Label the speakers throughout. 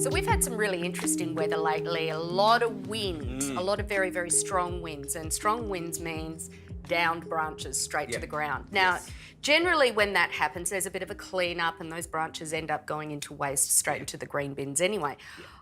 Speaker 1: So we've had some really interesting weather lately, a lot of wind, a lot of very, very strong winds, and strong winds means downed branches straight to the ground. Now, generally when that happens, there's a bit of a clean up and those branches end up going into waste straight into the green bins anyway.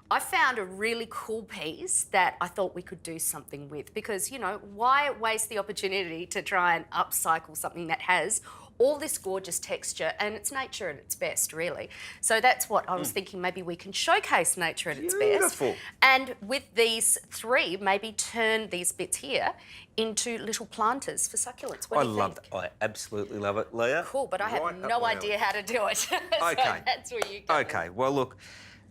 Speaker 1: I found a really cool piece that I thought we could do something with because, you know, why waste the opportunity to try and upcycle something that has all this gorgeous texture, and it's nature at its best, really. So that's what I was thinking, maybe we can showcase nature at its best.
Speaker 2: Beautiful.
Speaker 1: And with these three, maybe turn these bits here into little planters for succulents. What do you
Speaker 2: love
Speaker 1: think?
Speaker 2: that. I absolutely love it, Leah.
Speaker 1: Cool, but I have
Speaker 2: Right up
Speaker 1: no
Speaker 2: my
Speaker 1: idea how to do it. So
Speaker 2: Okay.
Speaker 1: that's where you go.
Speaker 2: Okay, well, look,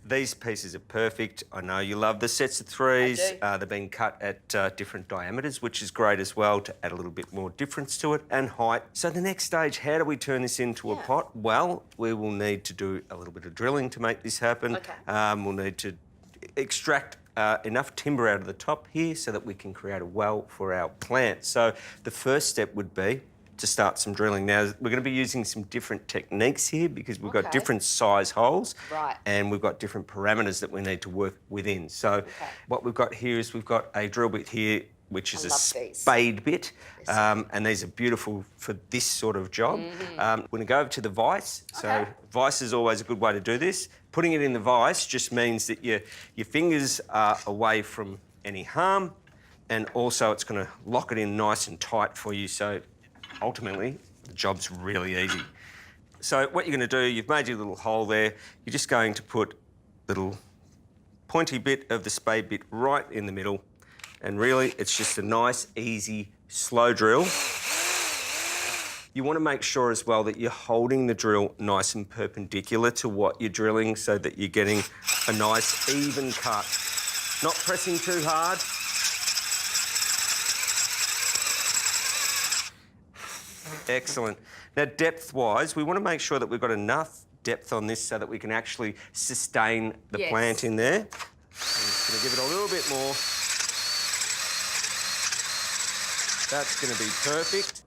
Speaker 2: these pieces are perfect. I know you love the sets of threes.
Speaker 1: I do.
Speaker 2: They've been cut at different diameters, which is great as well to add a little bit more difference to it, and height. So the next stage, how do we turn this into a pot? Well, we will need to do a little bit of drilling to make this happen.
Speaker 1: Okay.
Speaker 2: We'll need to extract enough timber out of the top here so that we can create a well for our plant. So the first step would be to start some drilling. Now, we're going to be using some different techniques here because we've got different size holes and we've got different parameters that we need to work within. So what we've got here is we've got a drill bit here, which is a spade bit, and these are beautiful for this sort of job. We're going to go over to the vise. So vise is always a good way to do this. Putting it in the vise just means that your fingers are away from any harm, and also it's going to lock it in nice and tight for you. So ultimately, the job's really easy. So what you're going to do, you've made your little hole there. You're just going to put a little pointy bit of the spade bit right in the middle. And really, it's just a nice, easy, slow drill. You want to make sure as well that you're holding the drill nice and perpendicular to what you're drilling so that you're getting a nice, even cut. Not pressing too hard. Excellent. Now, depth-wise, we want to make sure that we've got enough depth on this so that we can actually sustain the plant in there. I'm just going to give it a little bit more. That's going to be perfect.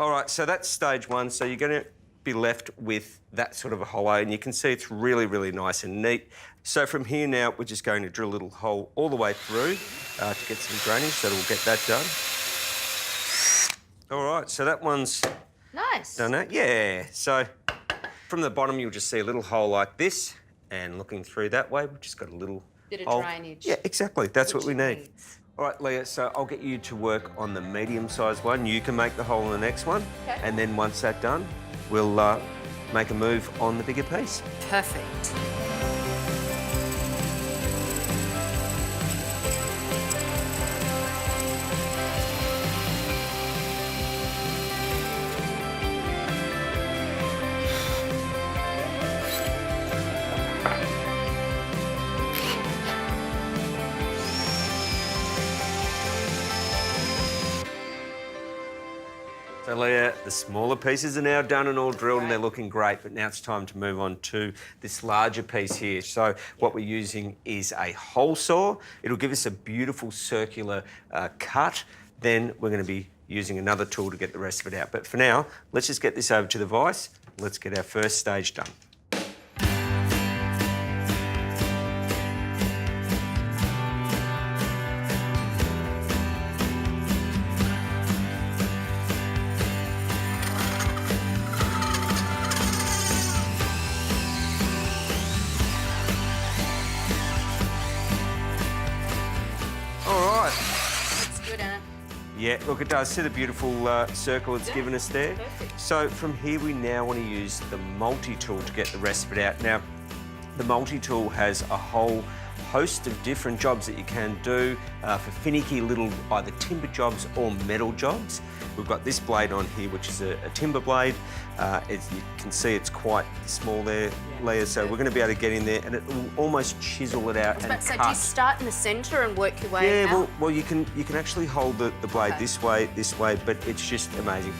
Speaker 2: All right, so that's stage one. So you're going to be left with that sort of a hollow, and you can see it's really, really nice and neat. So from here now, we're just going to drill a little hole all the way through to get some drainage, so we'll get that done. All right, so that one's done that. Yeah, so from the bottom, you'll just see a little hole like this, and looking through that way, we've just got a little
Speaker 1: bit of
Speaker 2: hole.
Speaker 1: drainage.
Speaker 2: Yeah, exactly. That's what we need. All right, Leah, so I'll get you to work on the medium-sized one. You can make the hole in the next one. Okay. And then once that's done, we'll make a move on the bigger piece.
Speaker 1: Perfect.
Speaker 2: So, Leah, the smaller pieces are now done and all drilled and they're looking great, but now it's time to move on to this larger piece here. So what we're using is a hole saw. It'll give us a beautiful circular cut. Then we're going to be using another tool to get the rest of it out. But for now, let's just get this over to the vise. Let's get our first stage done. Yeah, look, it does. See the beautiful circle it's given us there?
Speaker 1: Perfect.
Speaker 2: So from here, we now want to use the multi-tool to get the rest of it out. Now, the multi-tool has a whole host of different jobs that you can do for finicky little either timber jobs or metal jobs. We've got this blade on here, which is a timber blade. You can see it's quite small there, Leah, so we're going to be able to get in there and it will almost chisel it out and cut.
Speaker 1: So do you start in the centre and work your way out?
Speaker 2: Well, you can actually hold the blade this way, but it's just amazing.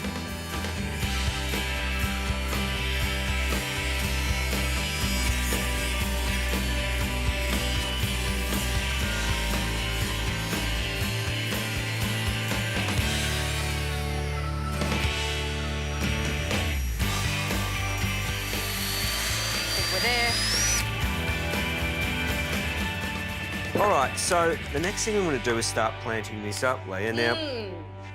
Speaker 1: We're there.
Speaker 2: right, so the next thing I'm going to do is start planting this up, Leah. Now,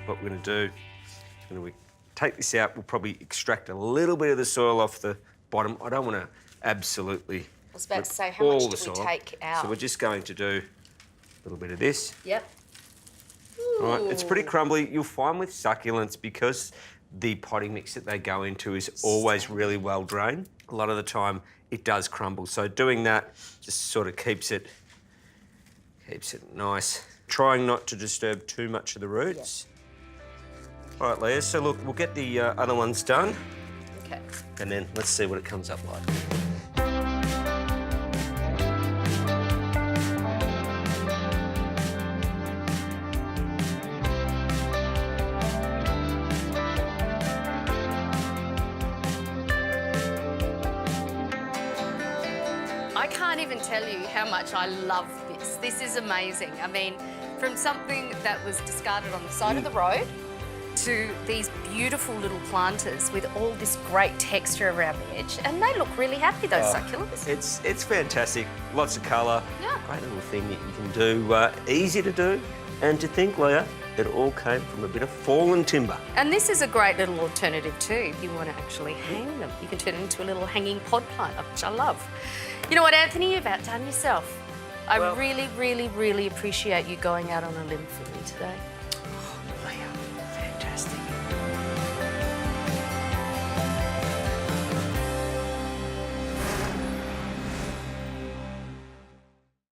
Speaker 2: what we're going to do is going to take this out. We'll probably extract a little bit of the soil off the bottom. I don't want to absolutely.
Speaker 1: I was about to say, how
Speaker 2: all
Speaker 1: much
Speaker 2: the
Speaker 1: do we
Speaker 2: soil.
Speaker 1: take out?
Speaker 2: So we're just going to do a little bit of this.
Speaker 1: Yep.
Speaker 2: All right, it's pretty crumbly. You'll find with succulents, because the potting mix that they go into is always really well drained, a lot of the time it does crumble. So doing that just sort of keeps it nice. Trying not to disturb too much of the roots. Yep. All right, Leah, so look, we'll get the other ones done.
Speaker 1: Okay.
Speaker 2: And then let's see what it comes up like.
Speaker 1: I can't even tell you how much I love this. This is amazing. I mean, from something that was discarded on the side of the road to these beautiful little planters with all this great texture around the edge, and they look really happy, those succulents.
Speaker 2: It's fantastic. Lots of colour.
Speaker 1: Yeah.
Speaker 2: Great little thing that you can do. Easy to do. And to think, Leah, it all came from a bit of fallen timber.
Speaker 1: And this is a great little alternative too, if you want to actually hang them. You can turn it into a little hanging pod plant, which I love. You know what, Anthony, you've outdone yourself. I really, really, really appreciate you going out on a limb for me today.